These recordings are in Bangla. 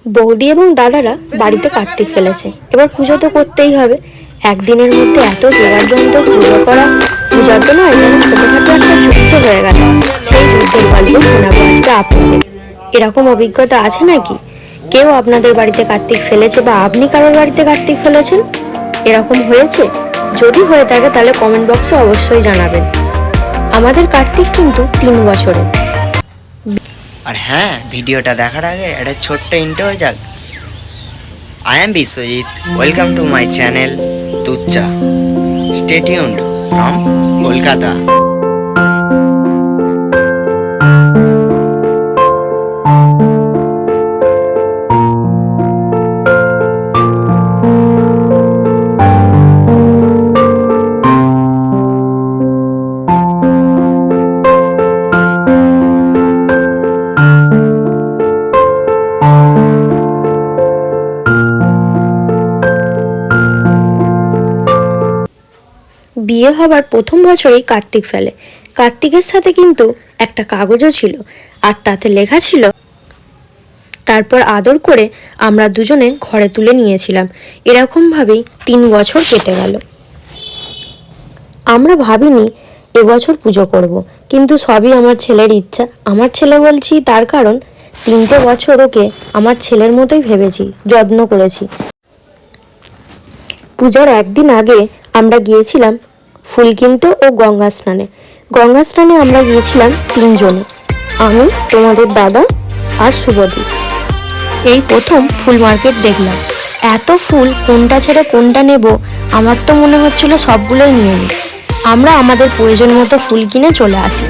বৌদি এবং দাদারা বাড়িতে কার্তিক ফেলেছে, এবার পুজো তো করতেই হবে। একদিনের মধ্যে এত জোগাড় যন্ত্র, পুজো করা, পূজার জন্য যেন ছোটখাটো একটা যুদ্ধ হয়ে গেল। সেই যুদ্ধের গল্প শোনাবো আজকে আপনাদের। এরকম অভিজ্ঞতা আছে নাকি? কেউ আপনাদের বাড়িতে কার্তিক ফেলেছে বা আপনি কারোর বাড়িতে কার্তিক ফেলেছেন? এরকম হয়েছে? যদি হয়ে থাকে তাহলে কমেন্ট বক্সে অবশ্যই জানাবেন। আমাদের কার্তিক কিন্তু 3 বছরের। আর হ্যাঁ, ভিডিওটা দেখার আগে একটা ছোট্ট ইন্ট্রো হয়ে যাক। I am Biswajit, welcome to my channel তুচ্চা। Stay tuned from Kolkata. বিয়ে হবার প্রথম বছরেই কার্তিক ফেলে। কার্তিকের সাথে কিন্তু একটা কাগজও ছিল, আর তাতে লেখা ছিল, তারপর আদর করে আমরা দুজনে ঘরে তুলে নিয়েছিলাম। এরকমভাবেই 3 বছর কেটে গেল। আমরা ভাবিনি এবছর পুজো করব, কিন্তু সবই আমার ছেলের ইচ্ছা। আমার ছেলে বলছি তার কারণ 3টে বছর ওকে আমার ছেলের মতোই ভেবেছি, যত্ন করেছি। পুজোর একদিন আগে আমরা গিয়েছিলাম ফুল কিনতে ও গঙ্গা স্নানে। গঙ্গা স্নানে আমরা গিয়েছিলাম 3 জনে, আমি, তোমাদের দাদা আর শুভদীপ। এই প্রথম ফুল মার্কেট দেখলাম। এত ফুল, কোনটা ছেড়ে কোনটা নেব, আমার তো মনে হচ্ছিল সবগুলোই নিয়ে নিই। আমরা আমাদের প্রয়োজন মতো ফুল কিনে চলে আসি।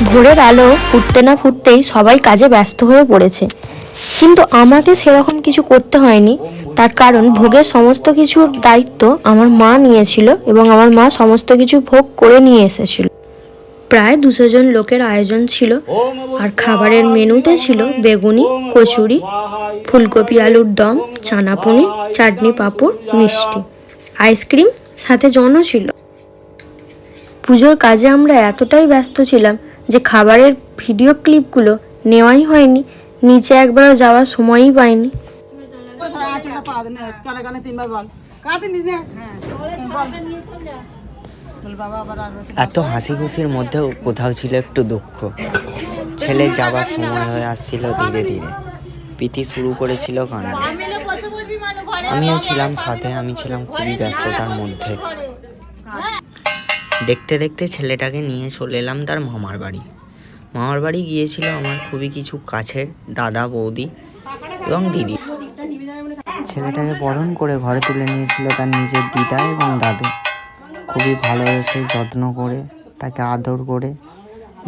ভোরের আলো ফুটতে না ফুটতেই সবাই কাজে ব্যস্ত হয়ে পড়েছে, কিন্তু আমাকে সেরকম কিছু করতে হয়নি। তার কারণ ভোগের সমস্ত কিছুর দায়িত্ব আমার মা নিয়েছিল এবং আমার মা সমস্ত কিছু ভোগ করে নিয়ে এসেছিল। প্রায় 200 জন লোকের আয়োজন ছিল, আর খাবারের মেনুতে ছিল বেগুনি, কচুরি, ফুলকপি আলুর দম, চানা পনির, চাটনি, পাঁপড়, মিষ্টি, আইসক্রিম, সাথে জনও ছিল। পুজোর কাজে আমরা এতটাই ব্যস্ত ছিলাম যে খাবারের ভিডিও ক্লিপগুলো নেওয়াই হয়নি, নিচে একবারও যাওয়ার সময়ই পাইনি। এত হাসি খুশির মধ্যেও কোথাও ছিল একটু দুঃখ। ছেলে যাবার সময় হয়ে আসছিল ধীরে ধীরে। পিতি শুরু করেছিল কান্না। আমিও ছিলাম সাথে। আমি ছিলাম খুবই ব্যস্ততার মধ্যে। দেখতে দেখতে ছেলেটাকে নিয়ে চলে এলাম তার মামার বাড়ি। মামার বাড়ি গিয়েছিল আমার খুবই কিছু কাছের দাদা, বৌদি এবং দিদি। ছেলেটাকে বরণ করে ঘরে তুলে নিয়েছিল তার নিজের দিদা এবং দাদু। খুবই ভালোবেসে যত্ন করে তাকে আদর করে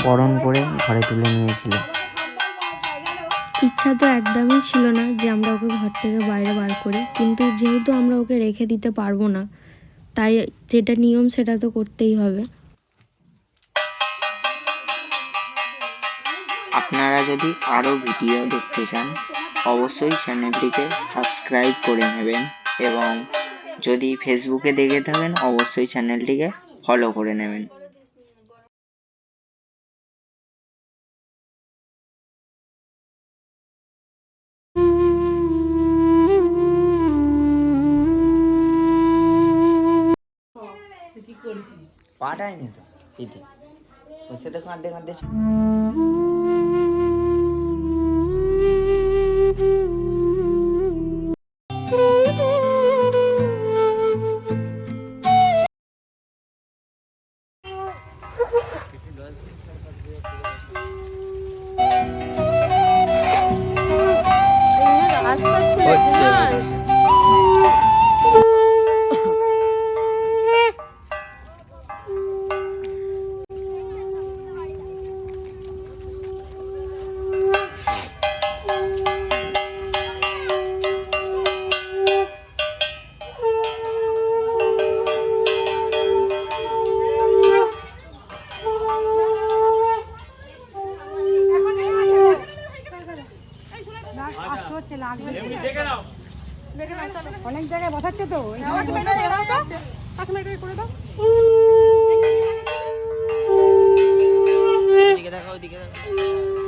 বরণ করে ঘরে তুলে নিয়েছিল। ইচ্ছা তো একদমই ছিল না যে আমরা ওকে ঘর থেকে বাইরে বার করি, কিন্তু যেহেতু আমরা ওকে রেখে দিতে পারবো না, তাই যেটা নিয়ম সেটা তো করতেই হবে। আপনারা যদি আরও ভিডিও দেখতে চান অবশ্যই চ্যানেলটিকে সাবস্ক্রাইব করে নেবেন, এবং যদি ফেসবুকে দেখে থাকেন অবশ্যই চ্যানেলটিকে ফলো করে নেবেন। পাঠায়নি তো দিদি, বসে তো কাঁদতে কাঁদতে। অনেক জায়গায় বসাচ্ছে তো, দিকে দেখাও, দিকে দেখাও।